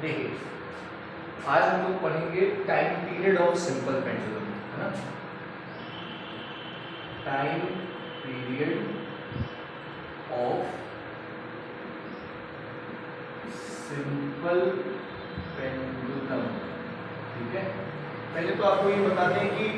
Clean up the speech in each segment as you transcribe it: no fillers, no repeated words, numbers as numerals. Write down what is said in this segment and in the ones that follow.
देखिए आज हम लोग पढ़ेंगे time period of simple pendulum, है ना। Time period of simple pendulum, ठीक है। पहले तो आपको ये बता दें कि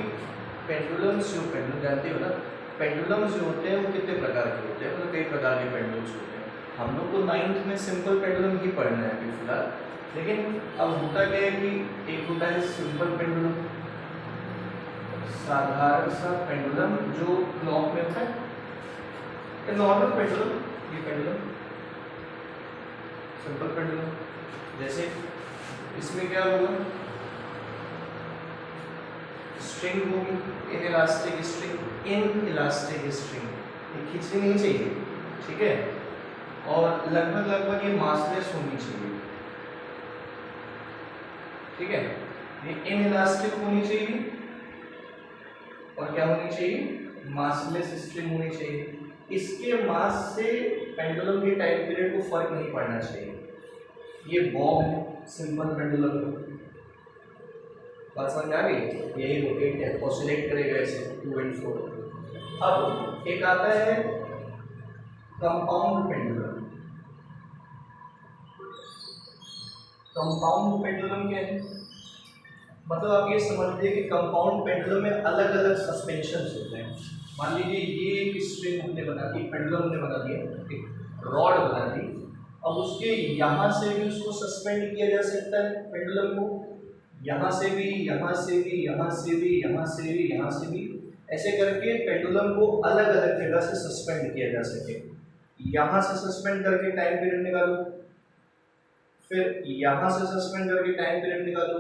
पेंडुलम्स जो पेंडुलम जानते हो ना, पेंडुलम्स जो होते हैं वो कितने प्रकार के होते हैं, मतलब कई प्रकार के पेंडुलम्स होते हैं। हम लोग को 9th में सिंपल पेंडुलम ही पढ़ना है अभी फिलहाल, लेकिन अब होता क्या है कि एक होता है सिंपल पेंडुलम, साधारण सा पेंडुलम जो क्लॉक में होता है, नॉर्मल पेंडुलम, ये पेंडुलम सिंपल पेंडुलम। जैसे इसमें क्या होगा, स्ट्रिंग होगी, इन इलास्टिक स्ट्रिंग, ये खींचनी नहीं चाहिए, ठीक है। और लगभग ये मासलेस होनी चाहिए, ठीक है। ये इन इलास्टिक होनी चाहिए और क्या होनी चाहिए, मासलेस स्ट्रिंग होनी चाहिए। इसके मास से पेंडुलम के टाइम पीरियड को फर्क नहीं पड़ना चाहिए। ये बॉब है सिंपल पेंडुलम का, बात समझ आ गई। यही रोटेट है, ऑसिलेट करेगा ऐसे टू एंड फ्रो। अब एक आता है कंपाउंड पेंडुलम। कंपाउंड पेंडुलम क्या है, मतलब आप ये समझ लीजिए कि कंपाउंड पेंडुलम में अलग अलग सस्पेंशन होते हैं। मान लीजिए ये एक स्ट्रिंग हमने बना दी, पेंडुलम ने बना दिया, एक रॉड बना दी। अब उसके यहाँ से भी उसको सस्पेंड किया जा सकता है पेंडुलम को, यहाँ से भी, यहाँ से भी, यहाँ से भी, यहाँ से भी, यहाँ से भी, ऐसे करके पेंडुलम को अलग अलग जगह से सस्पेंड किया जा सके। यहाँ से सस्पेंड करके टाइम पीरियड निकालो, फिर यहाँ से सस्पेंड करके टाइम पीरियड निकालो,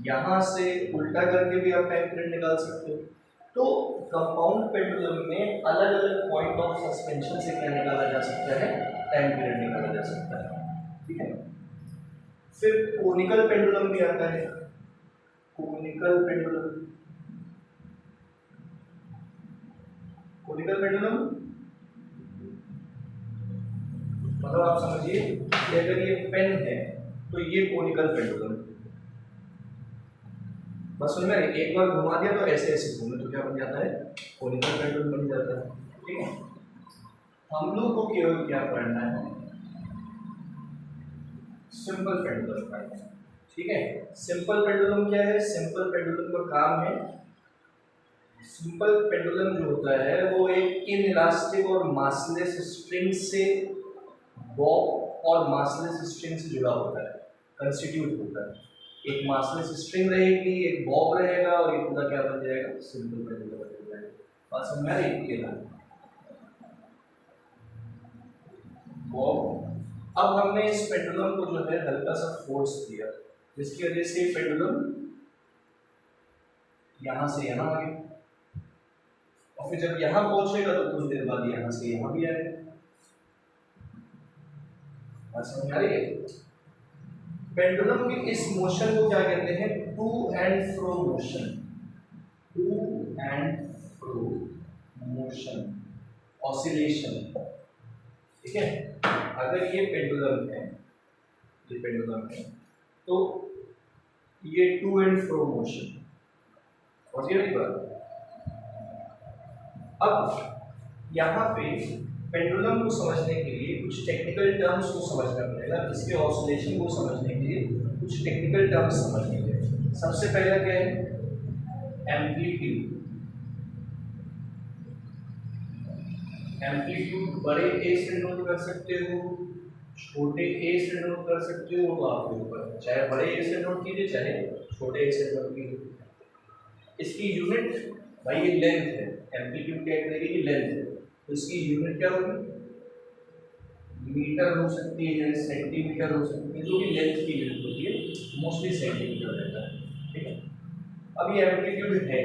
यहाँ से उल्टा करके भी आप टाइम पीरियड निकाल सकते हो। तो कंपाउंड पेंडुलम में अलग अलग पॉइंट ऑफ सस्पेंशन से क्या निकाला जा सकता है, टाइम पीरियड निकाला जा सकता है, ठीक है। फिर कोनिकल पेंडुलम भी आता है, कोनिकल पेंडुलम। कोनिकल पेंडुलम मतलब आप समझिए कि अगर ये पेन है तो ये कोनिकल पेंडुलम, बस सुन में एक बार घुमा दिया तो ऐसे ऐसे घूमे तो क्या बन जाता है, कोनिकल पेंडुलम बन जाता है, ठीक है। हम लोग को केवल क्या पढ़ना है, सिंपल पेंडुलम पढ़ना है, ठीक है। सिंपल पेंडुलम क्या है, सिंपल पेंडुलम का काम है, सिंपल पेंडुलम जो होता है वो एक इनइलास्टिक और मासलेस स्ट्रिंग से, बॉब और मासलेस स्ट्रिंग से जुड़ा होता है, कंस्टिट्यूट होता है। एक मासलेस स्ट्रिंग रहेगी, एक बॉब रहेगा और ये पूरा क्या बन जाएगा, सिंपल पेंडुलम बन जाएगा। बात समझ में आ रही है बॉब। अब हमने इस पेंडुलम को जो है हल्का सा फोर्स दिया, जिसकी वजह से पेंडुलम यहां से यहां आ गया, और फिर जब यहां पहुंचेगा तो कुछ देर बाद यहां से यहां भी आएगा। बात समझ में आ रही है। पेंडुलम के इस मोशन को क्या कहते हैं, to and fro motion, to and fro motion, oscillation, ठीक है। अगर ये पेंडुलम है, ये पेंडुलम है तो ये टू एंड फ्रो मोशन, और ये बात। अब यहाँ पे पेंडुलम को समझने के लिए कुछ टेक्निकल टर्म्स को समझना पड़ेगा, इसके ऑसिलेशन को समझने के लिए कुछ टेक्निकल टर्म्स समझने के लिए। सबसे पहला क्या है, एम्पलीट्यूड। एम्पलीट्यूड बड़े ए से नोट कर सकते हो, छोटे ए से नोट कर सकते हो, तो आपके ऊपर, चाहे बड़े ए से नोट कीजिए चाहे छोटे ए से नोट कीजिए। इसकी यूनिट भाई ये लेंथ है, एम्पलीट्यूड क्या करेगी, लेंथ है, तो इसकी यूनिट क्या होगी, मीटर हो सकती है, सेंटीमीटर हो सकती है, जो भी लेंथ की यूनिट होती है मोस्टली सेंटीमीटर रहता है, ठीक है। अब ये एम्पलीट्यूड है,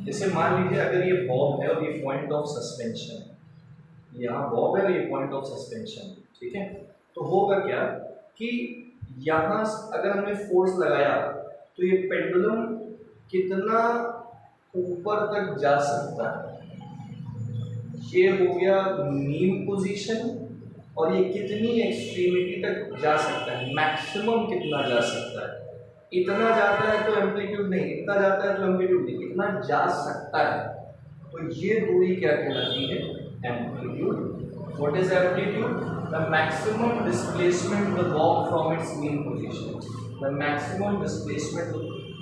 जैसे मान लीजिए अगर ये बॉब है और ये पॉइंट ऑफ सस्पेंशन, यहाँ बॉब है और ये पॉइंट ऑफ सस्पेंशन, ठीक है। तो होगा क्या कि यहाँ अगर हमने फोर्स लगाया तो ये पेंडुलम कितना ऊपर तक जा सकता है, ये हो गया मीन पोजीशन और ये कितनी एक्सट्रीमिटी तक जा सकता है, मैक्सिमम कितना जा सकता है। इतना जाता है तो एम्पलीट्यूड नहीं, इतना जाता है तो एम्पलीट्यूड नहीं, इतना जा सकता है। तो ये दूरी क्या कहलाती है, amplitude. What is amplitude? The maximum displacement of the Bob from it's mean position. The maximum displacement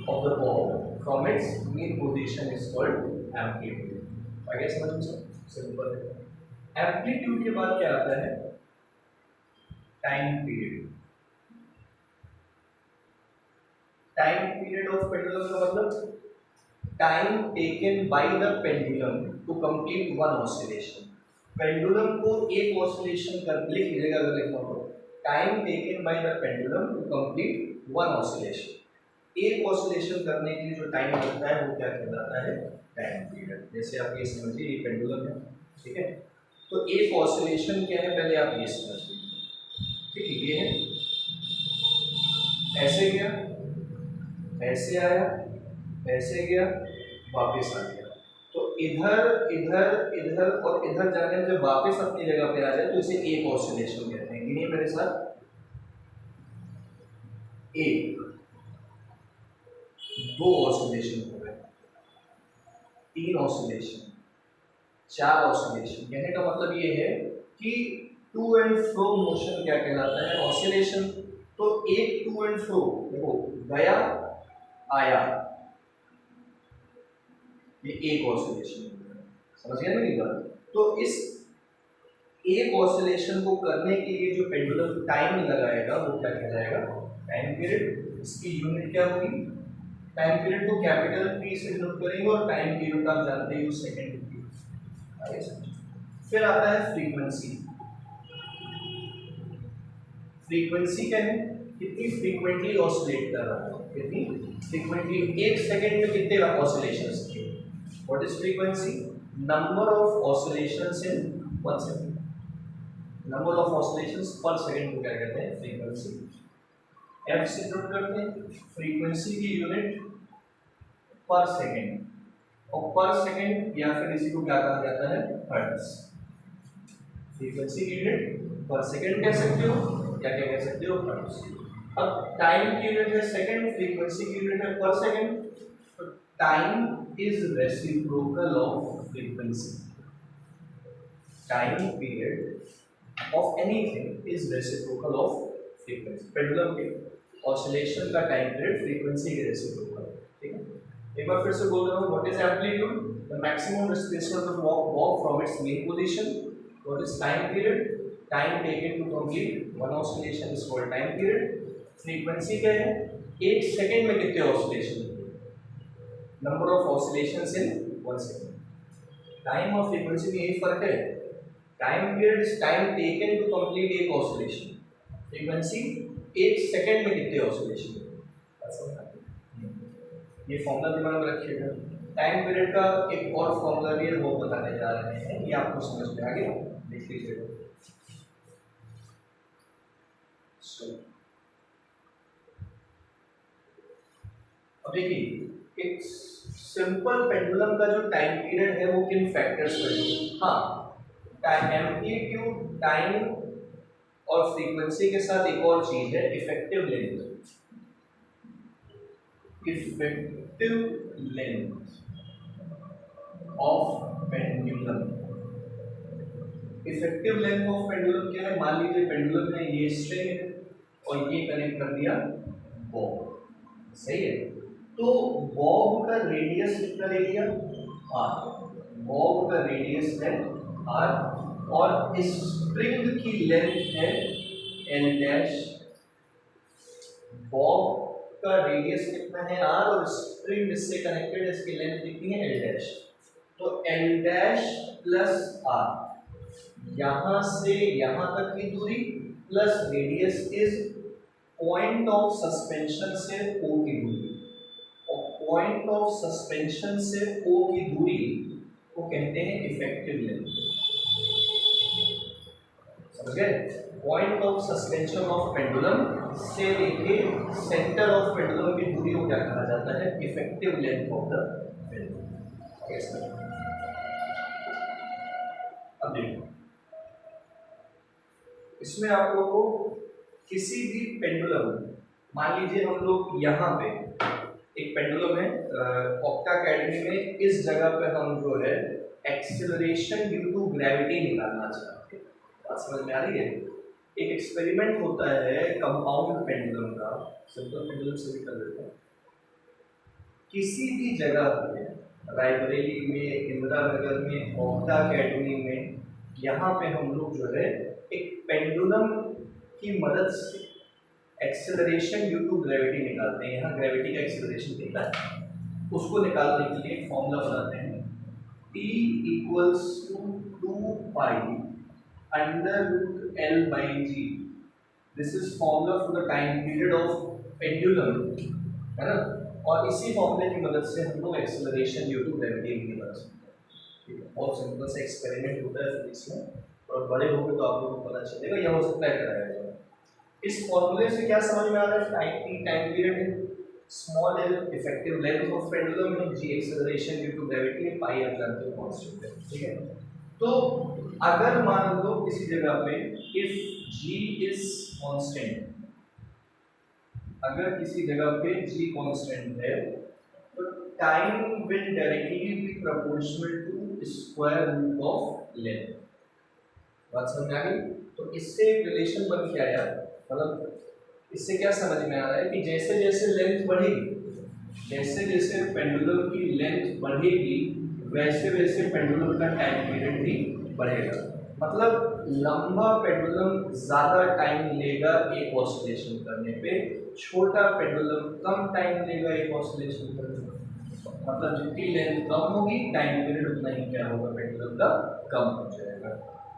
of the Bob from it's mean position is called amplitude. आगे समझ में सिंपल है। एम्पलीट्यूड के बाद क्या आता है, time period. Time period of pendulum का मतलब time taken by the pendulum to complete one oscillation. Pendulum को एक ऑसिलेशन कर, लिख लीजिएगा अगर लिखना हो, time taken by the pendulum to complete one oscillation. एक ऑसिलेशन करने के लिए जो टाइम लगता है वो क्या कहलाता है, टाइम पीरियड। जैसे आप ये समझिए ये पेंडुलम है, ठीक है, तो एक ऑसिलेशन क्या है पहले आप ये समझिए, ठीक है, ये है, ऐसे गया, ऐसे आया, ऐसे गया, वापस आ गया। तो इधर इधर इधर और इधर जाने में जब वापस अपनी जगह पे आ जाए तो इसे एक ऑसिलेशन कहते हैं। गिनिए मेरे साथ, एक, दो ऑसिलेशन हो गए, तीन ऑसिलेशन, चार ऑसिलेशन। कहने का मतलब ये है कि टू एंड फ्रो मोशन क्या कहलाता है, ऑसिलेशन। तो एक टू एंड फ्रो, देखो गया आया, ये एक ऑसिलेशन, समझ गया मेरी बात। तो इस एक ऑसिलेशन को करने के लिए जो पेंडुलम टाइम लगाएगा वो क्या कहलाएगा, टाइम पीरियड। इसकी यूनिट क्या होगी, टाइम पीरियड को कैपिटल पी से डिनोट करेंगे और टाइम पीरियड आप जानते हो सेकंड पी। फिर आता है फ्रीक्वेंसी। फ्रीक्वेंसी क्या है, कितनी फ्रीक्वेंटली ऑसिलेट कर रहा है, कितनी फ्रीक्वेंटली, एक सेकंड में कितने ऑसिलेशंस किए। What is frequency, number of oscillations in 1 second. Number of oscillations पर सेकंड को क्या कहते हैं, फ्रीक्वेंसी। एफ से नोट करते हैं, फ्रीक्वेंसी की यूनिट पर सेकंड, और पर सेकंड या फिर इसी को क्या कहा जाता है, हर्ट्ज। फ्रीक्वेंसी की यूनिट पर सेकंड कह सकते हो या क्या कह सकते हो, हर्ट्ज। अब टाइम की यूनिट है सेकंड, फ्रीक्वेंसी की यूनिट है पर सेकंड, तो time is reciprocal of frequency. Time period of anything is reciprocal of frequency. Pendulum के ऑसिलेशन का टाइम पीरियड फ्रीक्वेंसी के रेसिप्रोकल, ठीक है। एक बार फिर से बोल रहा हूँ, what is amplitude, the maximum displacement of bob from its mean position. What is time period, time taken to complete one oscillation is called time period. Frequency क्या है, एक सेकंड में कितने oscillation, number of oscillations in 1 second. Time और frequency में यही फर्क है, time period is time taken to complete एक ऑसिलेशन, फ्रीक्वेंसी एक सेकंड में कितने ऑसिलेशन। ये फॉर्मूला दिमाग में रखिएगा। टाइम पीरियड का एक और फॉर्मूला भी है वो बताने जा रहे हैं, ये आपको समझ में आ गया, देख लीजिएगा। अब देखिए एक सिंपल पेंडुलम का जो टाइम पीरियड है वो किन फैक्टर्स पर, हाँ, एम्पलीट्यूड, टाइम और फ्रीक्वेंसी के साथ एक और चीज है, effective length. Effective length of pendulum. Effective length of pendulum क्या है, मान लीजिए पेंडुलम है, ये स्ट्रिंग है और ये कनेक्ट कर दिया बॉब, सही है। तो बॉब का रेडियस कितना ले लिया, आर। बॉब का रेडियस है आर और स्प्रिंग की लेंथ है एल डैश। बॉब का रेडियस कितना है आर और स्प्रिंग इससे कनेक्टेड, इसकी लेंथ कितनी है एल डैश। तो एल डैश प्लस आर, यहां से यहां तक की दूरी plus radius is point of suspension से ओ की दूरी, और पॉइंट ऑफ सस्पेंशन से ओ की दूरी को कहते हैं इफेक्टिव लेंथ, समझ गए। Point of suspension of pendulum से लेके सेंटर ऑफ पेंडुलम की दूरी को क्या कहा जाता है, effective length of the pendulum. अब देखो इसमें आप लोग को किसी भी पेंडुलम, मान लीजिए हम लोग यहाँ पे एक पेंडुलम है ऑक्टा अकेडमी में, इस जगह पे हम जो है एक्सेलरेशन ड्यू टू ग्रेविटी निकालना चाहते हैं। बात समझ में आ रही है? एक एक्सपेरिमेंट होता है कंपाउंड पेंडुलम का, सिंपल पेंडुलम से भी कर देते हैं। किसी भी जगह पे, रायबरेली में, इंदिरा नगर में, ऑक्टा अकेडमी में, यहाँ पे हम लोग जो है एक पेंडुलम की मदद से एक्सेलरेशन ड्यू टू ग्रेविटी निकालते हैं। यहाँ ग्रेविटी का एक्सेलरेशन कितना है उसको निकालने के लिए फॉर्मूला बनाते हैं, T equals to 2 pi under root L by G। This is formula for the time period of pendulum, है ना। और इसी फॉर्मूले की मदद से हम लोग एक्सेलरेशन ड्यू टू ग्रेविटी निकाल सकते हैं। ठीक है, बहुत सिंपल सा एक्सपेरिमेंट होता है फिजिक्स में, और बड़े होंगे तो आप लोगों को पता चलेगा, या हो सकता है कराया जाए। इस फॉर्मूले से क्या समझ में आ रहा है? टाइम पीरियड है, small L effective length of pendulum है, जी एक्सेलरेशन ड्यू टू ग्रेविटी है, पाई आप जानते हो कांस्टेंट है। ठीक है, तो अगर मान लो किसी जगह पे इफ जी इज कांस्टेंट, अगर किसी जगह पे जी कांस्टेंट है तो time will directly be proportional to square root of length. बात समझ में आ गई? तो इससे एक रिलेशन बन के आया, मतलब इससे क्या समझ में आ रहा है कि जैसे जैसे लेंथ बढ़ेगी, जैसे जैसे पेंडुलम की लेंथ बढ़ेगी, वैसे वैसे पेंडुलम का टाइम पीरियड भी बढ़ेगा। मतलब लंबा पेंडुलम ज़्यादा टाइम लेगा एक ऑसिलेशन करने पे, छोटा पेंडुलम कम टाइम लेगा एक ऑसिलेशन करने पे। मतलब जितनी लेंथ कम होगी टाइम पीरियड उतना ही क्या होगा, पेंडुलम का कम हो जाएगा।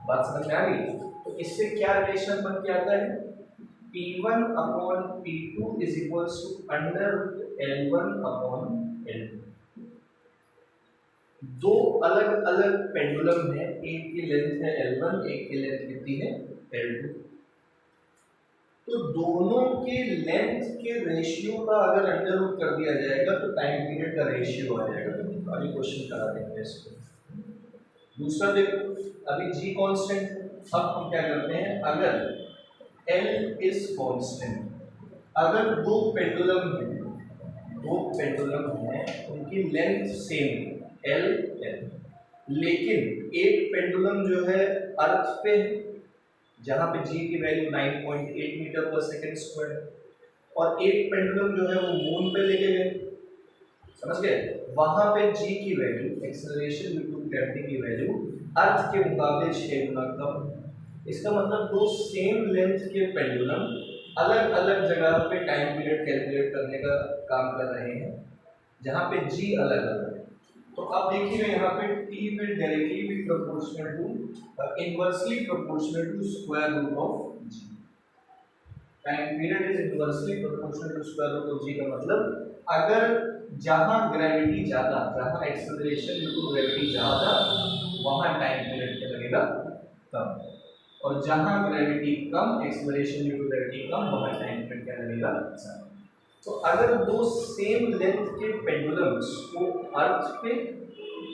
बात समझ में आ गई? तो इससे क्या रिलेशन बन के आता है, P1 upon P2 is equals to under L1 upon L2। दो अलग अलग पेंडुलम है, एक की लेंथ है L1, एक की लेंथ कितनी है L2। तो दोनों के लेंथ के रेशियो का अगर अंडर रूट कर दिया जाएगा तो टाइम पीरियड का रेशियो आ जाएगा। अभी क्वेश्चन करा देंगे इसको। दूसरा देखो, अभी G कांस्टेंट, अब हम क्या करते हैं, अगर L इज कांस्टेंट, अगर दो पेंडुलम है उनकी लेंथ सेम L, लेकिन एक पेंडुलम जो है अर्थ पे, जहां पे G की वैल्यू 9.8 मीटर पर सेकंड स्क्वायर, और एक पेंडुलम जो है वो मून पे लेके गए, समझ गए, वहां पे G की value, acceleration due to gravity की वैल्यू अर्थ के मुकाबले 6 गुना कम। इसका मतलब दो सेम लेंथ के पेंडुलम अलग अलग जगह पे टाइम पीरियड कैलकुलेट करने का काम कर रहे हैं, जहां पे G अलग अलग है। तो अब देखिए यहाँ पे T will directly be proportional to, inversely proportional to square root of G। Time period is inversely proportional to square root of G का मतलब अगर जहां ग्रेविटी ज्यादा, जहां एक्सेलरेशन ड्यू टू ग्रेविटी ज्यादा, वहां टाइम पीरियड क्या लगेगा, कम, और जहां ग्रेविटी कम, एक्सेलरेशन ड्यू टू ग्रेविटी कम, वहां टाइम पीरियड क्या लगेगा, ज्यादा। तो अगर दो सेम लेंथ के पेंडुलम्स को अर्थ पे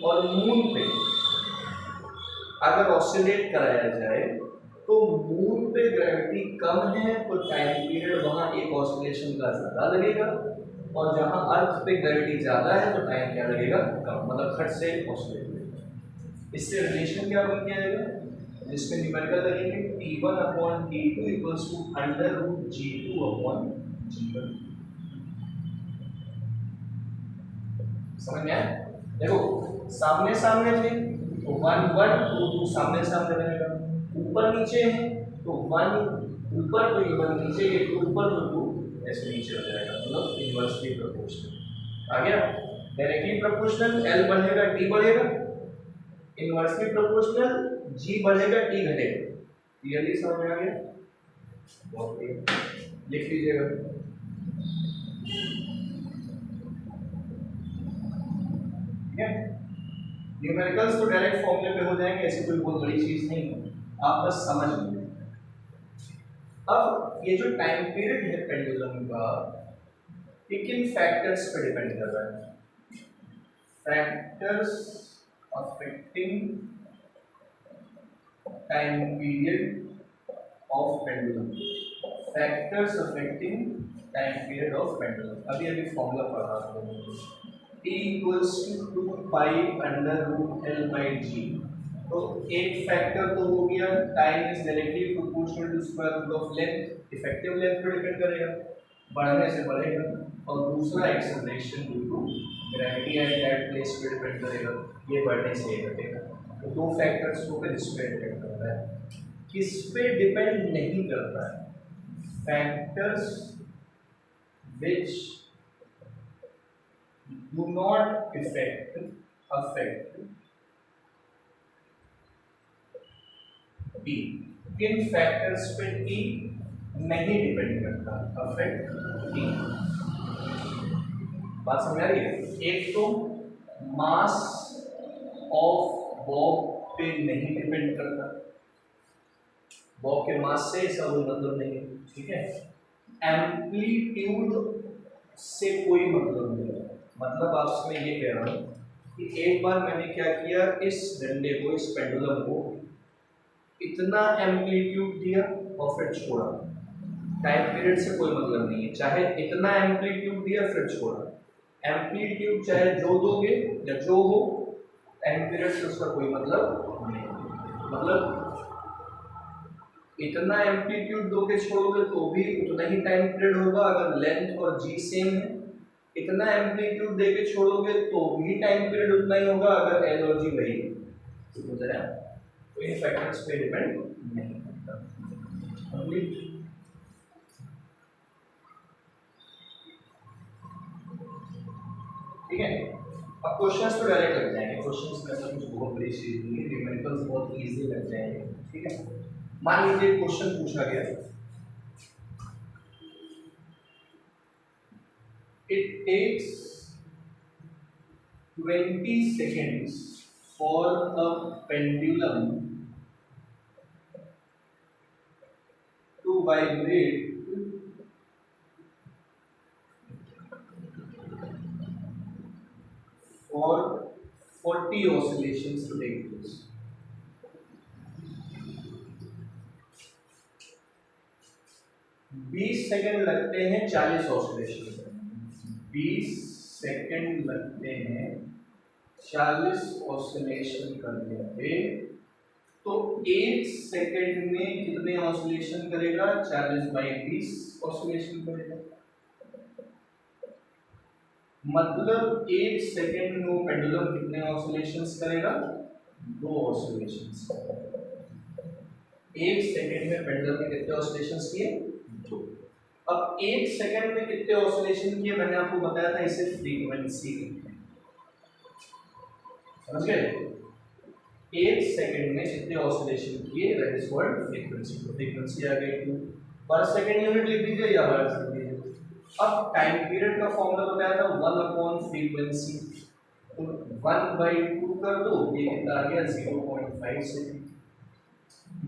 और मून पे अगर ऑसिलेट कराया जाए, तो मून पे ग्रेविटी कम है तो टाइम पीरियड वहां एक ऑसिलेशन का ज्यादा लगेगा, और जहां अर्थ पे ग्रेविटी ज्यादा है तो टाइम क्या लगेगा, कम, मतलब खट से ऑसिलेट लगेगा। इससे रिलेशन क्या बन के आएगा, जिसमें न्यूमेरिकल लगेंगे T1 upon T2 equals to under root G2 upon G1। समझ में आया? देखो सामने सामने थे तो 1 1 2 2 सामने सामने रहेगा, ऊपर नीचे है तो 1 ऊपर तो ये 1 नीचे, ये ऊपर तो 2 ऐसे नीचे हो जाएगा, मतलब इनवर्सली प्रोपोर्शनल आ गया। डायरेक्टली प्रोपोर्शनल L बढ़ेगा T बढ़ेगा, इनवर्सली प्रोपोर्शनल G बढ़ेगा T घटेगा। क्लियरली समझ में आ गया? बहुत बढ़िया, लिख लीजिएगा। ठीक है, न्यूमेरिकल्स तो डायरेक्ट फॉर्मूले पे हो जाएंगे, ऐसी कोई बहुत बड़ी चीज नहीं है, आप बस समझ लीजिए। अब ये जो टाइम पीरियड है पेंडुलम का, ये किन फैक्टर्स पर डिपेंड कर रहा है, factors affecting time period of pendulum, factors affecting time period of pendulum. अभी अभी फॉर्मूला पढ़ा आप लोगों को, T equals to 2 pi under root L by G. तो एक फैक्टर तो हो गया, time is directly proportional to square root of length, effective length पर डिपेंड करेगा, बढ़ने से बढ़ेगा। और दूसरा acceleration due to gravity at that place पे डिपेंड करेगा, ये बढ़ने से ये घटेगा। तो दो फैक्टर्स को किस पे डिपेंड करता है, किस पे डिपेंड नहीं करता है, factors which do not affect T। किन फैक्टर्स पे T नहीं डिपेंड करता, अफेक्ट T। बात समझ आ रही है? एक तो मास ऑफ बॉब पे नहीं डिपेंड करता, बॉब के मास से इसका कोई मतलब नहीं, ठीक है। एम्पलीट्यूड से कोई मतलब नहीं है, मतलब आपसे मैं ये कह रहा हूँ कि एक बार मैंने क्या किया, इस डंडे को, इस पेंडुलम को इतना एम्पलीट्यूड दिया और फिर छोड़ा, टाइम पीरियड से कोई मतलब नहीं है, चाहे इतना एम्पलीट्यूड दिया फिर छोड़ा, एम्पलीट्यूड चाहे जो दोगे या जो हो, टाइम पीरियड से उसका कोई मतलब नहीं। मतलब इतना एम्पलीट्यूड दो के छोड़ोगे तो भी उतना ही टाइम पीरियड होगा अगर लेंथ और जी सेम है, इतना एम्पलीट्यूड दे के छोड़ोगे तो भी टाइम पीरियड उतना ही होगा अगर एल और जी वही है। तो इन फैक्टर्स पे डिपेंड नहीं करता। ठीक है, अब क्वेश्चंस तो डायरेक्ट लग जाएंगे, क्वेश्चंस में सब कुछ बहुत बड़ी चीज नहीं है, न्यूमेरिकल्स बहुत इजी लग जाएंगे। ठीक है, मान लीजिए क्वेश्चन पूछा गया, it takes 20 seconds for a pendulum to vibrate for 40 oscillations to take place। बीस सेकेंड लगते हैं 40 ऑसिलेशन, 20 सेकेंड लगते हैं 40 ऑसिलेशन करने पे, तो एक सेकेंड में कितने ऑसिलेशन करेगा, 40/20 ऑसिलेशन करेगा। मतलब एक सेकेंड में वो पेंडुलम कितने ऑसिलेशंस करेगा, 2 ऑसिलेशंस। एक सेकेंड में पेंडुलम ने कितने ऑसिलेशंस किए, 2। अब एक सेकेंड में कितने ऑसिलेशन किए मैंने आपको बताया था, इसे फ्रीक्वेंसी कहते हैं, समझ गए। एक सेकेंड में जितने ऑसिलेशन किए दैट इज कॉल्ड फ्रीक्वेंसी। तो फ्रीक्वेंसी आ गई 2 पर सेकेंड यूनिट लिख दीजिए या हर्ट्ज लिख दीजिए। अब टाइम पीरियड का फॉर्मूला बताया था 1/फ्रीक्वेंसी, तो 1/2 कर दो, ये कितना आ गया 0.5 सेकेंड।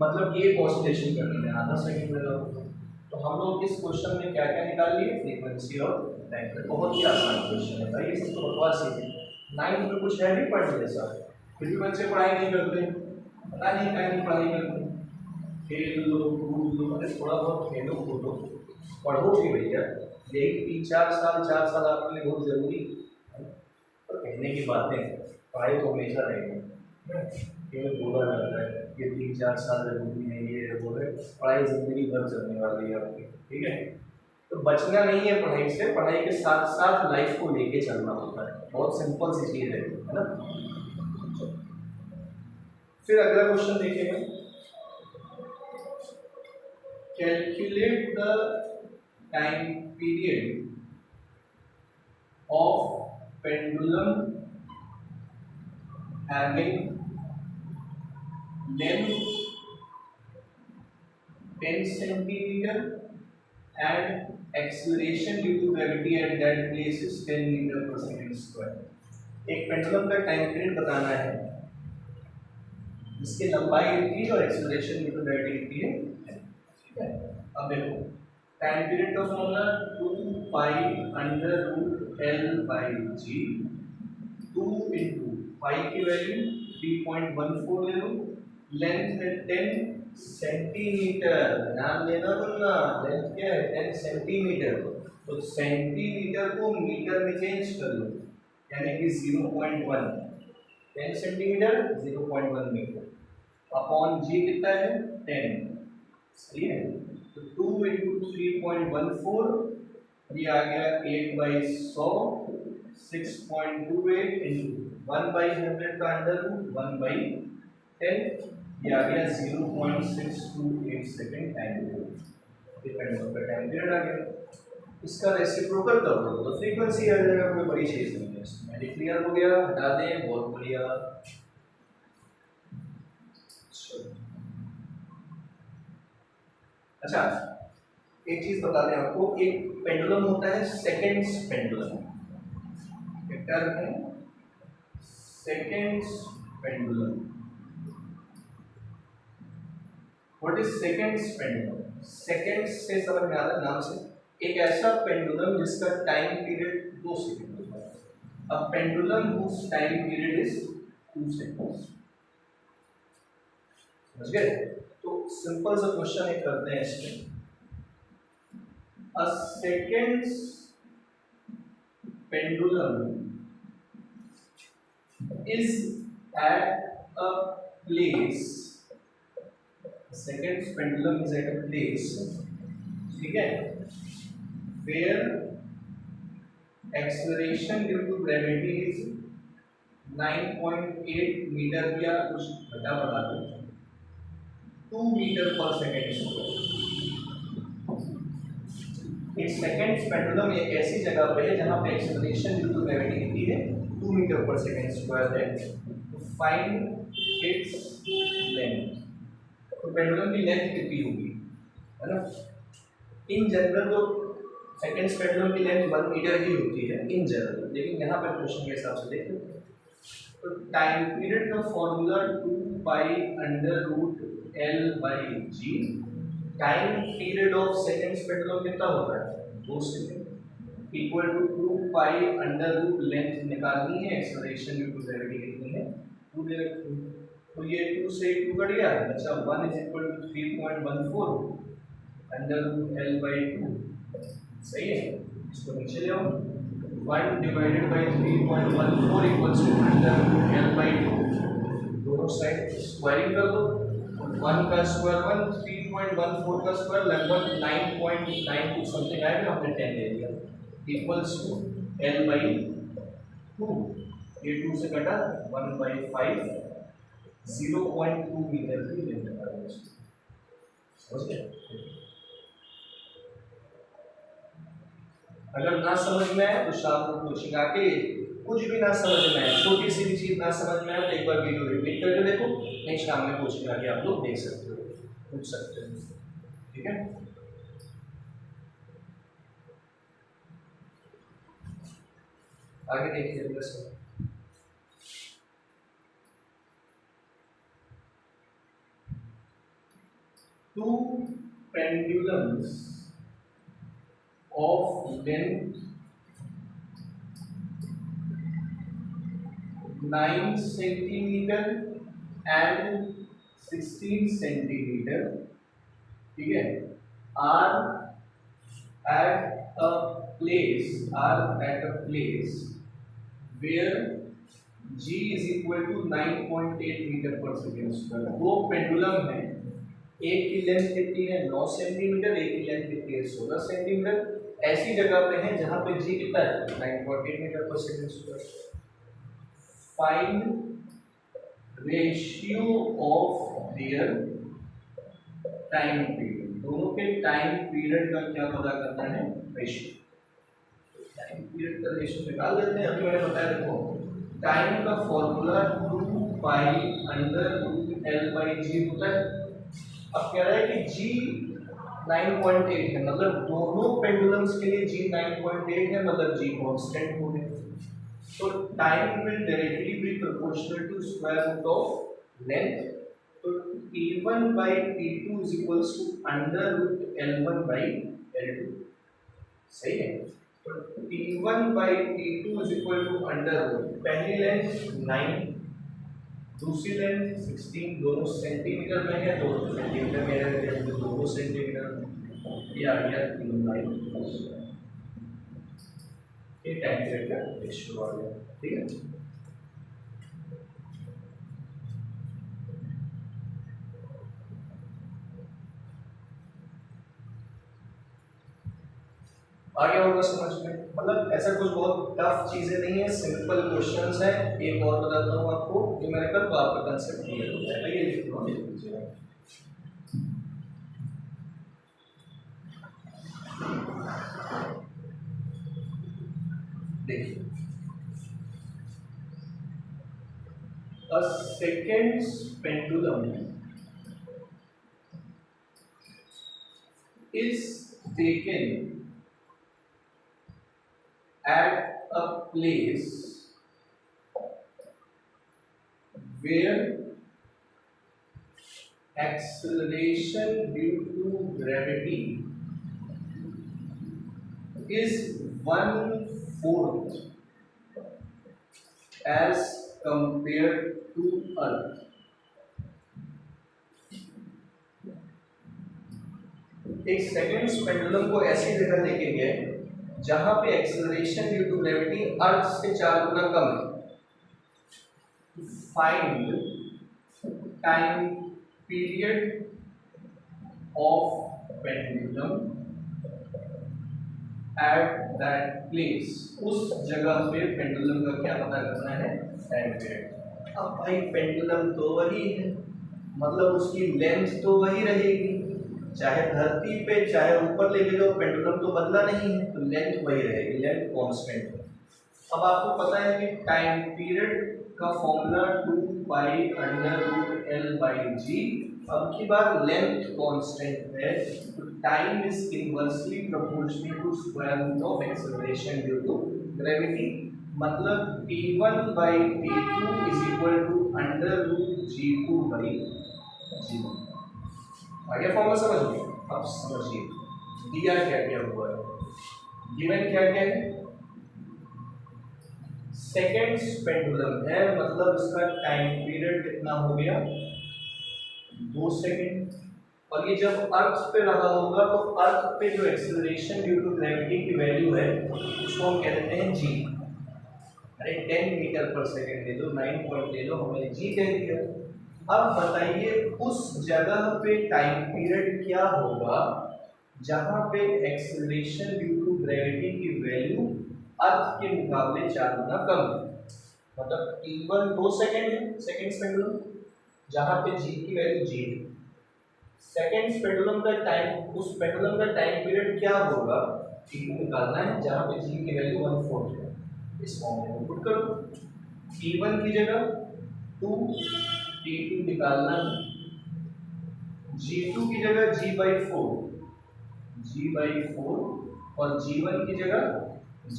मतलब ये ऑसिलेशन करने में आधा सेकेंड लगा। तो हम लोग इस क्वेश्चन में क्या क्या निकाल लिए, फ्रीक्वेंसी और टाइम पीरियड। बहुत ही आसान क्वेश्चन है भाई, ये सब तो बकवास ही है, 9th में कुछ है नहीं पढ़ने जैसा, फिर भी बच्चे पढ़ाई नहीं करते, पता नहीं क्या नहीं पढ़ाई करते, खेल लो कूद लो, अरे थोड़ा बहुत खेलो कूदो, पढ़ो भी भैया, यही 4 साल आपके लिए बहुत जरूरी है। तो कहने की बातें, पढ़ाई तो हमेशा रहेगी, केवल बोला जाता है ये 3-4 साल जरूरी है, ये बोले, पढ़ाई जिंदगी भर चलने वाली है आपकी। ठीक है, तो बचना नहीं है पढ़ाई से, पढ़ाई के साथ साथ लाइफ को लेके चलना होता है, बहुत सिंपल सी चीज़ है ना। फिर अगला क्वेश्चन देखेंगे, calculate the time period of pendulum having length 10 centimeter and acceleration due to gravity at that place is 10 meter per second square। एक पेंडुलम का टाइम पीरियड बताना है जिसकी लंबाई इतनी और एक्सेलरेशन ड्यू टू ग्रेविटी इतनी है। ठीक है, अब देखो टाइम पीरियड का formula 2 pi under root L by G, 2 into pi की वैल्यू 3.14 ले लो, लेंथ है 10 सेंटीमीटर, ध्यान देना बोलना, लेंथ क्या है 10 सेंटीमीटर, तो सेंटीमीटर को मीटर में चेंज कर लो, यानी कि 0.1, 10 सेंटीमीटर 0.1 मीटर अपॉन जी कितना है 10, सही है। तो 2 इंटू 3.14, ये आ गया 8/100, 6.28 इंटू 1/100 का अंडर रूट 1/10, ये आ गया 0.628 सेकेंड टाइम डिपेंड होकर टाइम पीरियड आ गया। इसका रेसिप्रोकल कर दो तो फ्रीक्वेंसी आ जाएगा, कोई बड़ी चीज नहीं है इसमें। क्लियर हो गया, हटा दें, बहुत बढ़िया। अच्छा, एक चीज बता दें आपको, एक पेंडुलम होता है सेकेंड्स पेंडुलम, एक टर्म है seconds pendulum. What is seconds pendulum? Seconds से समझ में आता है नाम से, एक ऐसा पेंडुलम जिसका टाइम पीरियड 2 सेकंड होता है। अब pendulum whose time period is 2 seconds, समझ गए? तो सिंपल सा क्वेश्चन एक करते हैं इसमें। A seconds pendulum is at a place. A seconds pendulum is at a place, ठीक है, where acceleration due to gravity is 9.8 metre या कुछ घटा बता दो 2 मीटर पर सेकेंड स्क्वायर। एक सेकेंड पेंडुलम एक ऐसी जगह पे है जहां पे एक्सेलरेशन ड्यू टू ग्रेविटी कितनी है 2 मीटर पर सेकेंड स्क्वायर है। तो फाइंड इट्स लेंथ, तो पेंडुलम की लेंथ कितनी होगी, है ना। इन जनरल तो सेकेंड पेंडुलम की लेंथ 1 मीटर ही होती है इन जनरल, लेकिन यहाँ पर क्वेश्चन के हिसाब से देखो तो टाइम पीरियड का formula 2 pi under root L by G. Time period of second pendulum कितना होता है 2 second, equal to 2 pi under root length निकालनी है, एक्सेलरेशन ड्यू टू ग्रेविटी कितनी है 2 दे रखी है। तो ये 2 से 2 कट गया, अच्छा 1 is equal to 3.14 under root L by 2, सही है। इसको नीचे ले आओ, 1 divided by 3.14 equals to under root L by 2, दोनों साइड स्क्वायरिंग कर दो, 1 का स्क्वायर 1, 3.14 का स्क्वायर लगभग 9.92 समथिंग आएगा, हमने 10 ले लिया, इक्वल्स टू एल बाई 2, ये 2 से कटा 1/5, 0.2 मीटर की लेंथ निकालनी है, समझ गए। अगर ना समझ में आए तो शाम को कोचिंग आके, कुछ भी ना समझ में आए, छोटी सी भी चीज ना समझ में आए तो एक बार वीडियो रिपीट करके देखो, नहीं शाम में कोचिंग आके आप लोग देख सकते हो, पूछ सकते हो, ठीक है। आगे देखिए अगला सवाल। Two pendulums of length 9 centimeter and 16 centimeter, ठीक है, are at a place where g is equal to 9.8 metre per second square. दो पेंडुलम है, एक की लेंथ कितनी है 9 सेंटीमीटर, एक की लेंथ कितनी है 16 सेंटीमीटर, ऐसी जगह पे है जहां पे जी कितना है 9.8 metre per second square. Find ratio of their time period, दोनों के टाइम पीरियड का क्या पता करना है, रेशियो। टाइम पीरियड का रेशियो निकाल देते हैं। अभी मैंने बताया, देखो टाइम का formula 2 pi under root L by G होता है। अब कह रहा है कि जी 9.8 है, मतलब दोनों पेंडुलम्स के लिए जी 9.8 है, मतलब जी कांस्टेंट हो गया। तो time will directly be proportional to square root of length. तो T1 by T2 is equals to under root L1 by L2, सही है। तो T1 by T2 is equal to under root, पहली लेंथ 9, दूसरी length 16 दोनों centimetre में है, दोनों सेंटीमीटर में है, दोनों सेंटीमीटर ये आ गया 3 ये टाइम पीरियड का रेशियो आ गया। ठीक है, आगे होगा समझ में। मतलब ऐसा कुछ बहुत टफ चीजें नहीं है, सिंपल क्वेश्चंस है। एक और बताता हूँ आपको, ये मैंने कल तो आपका कंसेप्ट क्लियर हो जाएगा। ये लिख लीजिएगा, देखिए a second's pendulum is taken at a place where acceleration due to gravity is 1/4 as compared to Earth. एक सेकेंड पेंडुलम को ऐसी जगह लेके गए जहां पे एक्सेलरेशन ड्यू टू ग्रेविटी अर्थ से 4 गुना कम है। Find time period of pendulum eight that place. उस जगह पे पेंडुलम का क्या पता करना है, टाइम पीरियड। अब भाई पेंडुलम तो वही है, मतलब उसकी लेंथ तो वही रहेगी, चाहे धरती पे चाहे ऊपर लेके जाओ पेंडुलम तो बदला नहीं है, तो लेंथ वही रहेगी, लेंथ कांस्टेंट है। अब आपको पता है कि टाइम पीरियड का फॉर्मूला 2π√L/g। अब की बार लेंथ कांस्टेंट है तो time is inversely proportional to square root of acceleration due to gravity. मतलब T1/T2 is equal to √g2/g। आगे फॉर्मूला समझ गए? अब समझिए दिया क्या क्या हुआ है, गिवन क्या क्या है, सेकेंड्स पेंडुलम है, मतलब इसका टाइम पीरियड कितना हो गया, 2 सेकेंड। और ये जब अर्थ पे रहा होगा तो अर्थ पे जो एक्सेलरेशन ड्यू टू ग्रेविटी की वैल्यू है उसको हम कह देते हैं जी। अरे 10 मीटर पर सेकेंड ले लो, 9 पॉइंट ले लो, हमने जी कह दिया। अब बताइए उस जगह पे टाइम पीरियड क्या होगा जहां पे एक्सेलरेशन ड्यू टू ग्रेविटी की वैल्यू अर्थ के मुकाबले 4 गुना कम है। मतलब T1 2 सेकेंड है, सेकेंड्स पेंडुलम, जहां पे जी की वैल्यू जी है। सेकेंड्स पेंडुलम का टाइम, उस पेंडुलम का टाइम पीरियड क्या होगा T2 निकालना है, जहां पे जी की वैल्यू 1/4 है। इस फॉर्मूले में पुट करो, T1 की जगह 2, T2 निकालना, G2 की जगह G/4, G/4 और G1 की जगह G,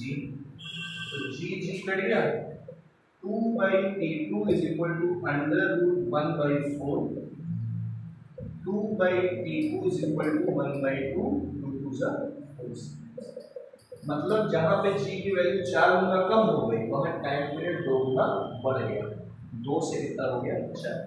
तो G कट गया। 2/T2 is equal to √1/4, 2/T2 is equal to 1/2, 2 * 4। मतलब जहां पे G की वैल्यू 4 गुना कम हो गई वहां टाइम पीरियड 2 गुना बढ़ गया, 2 से कितना हो गया 4।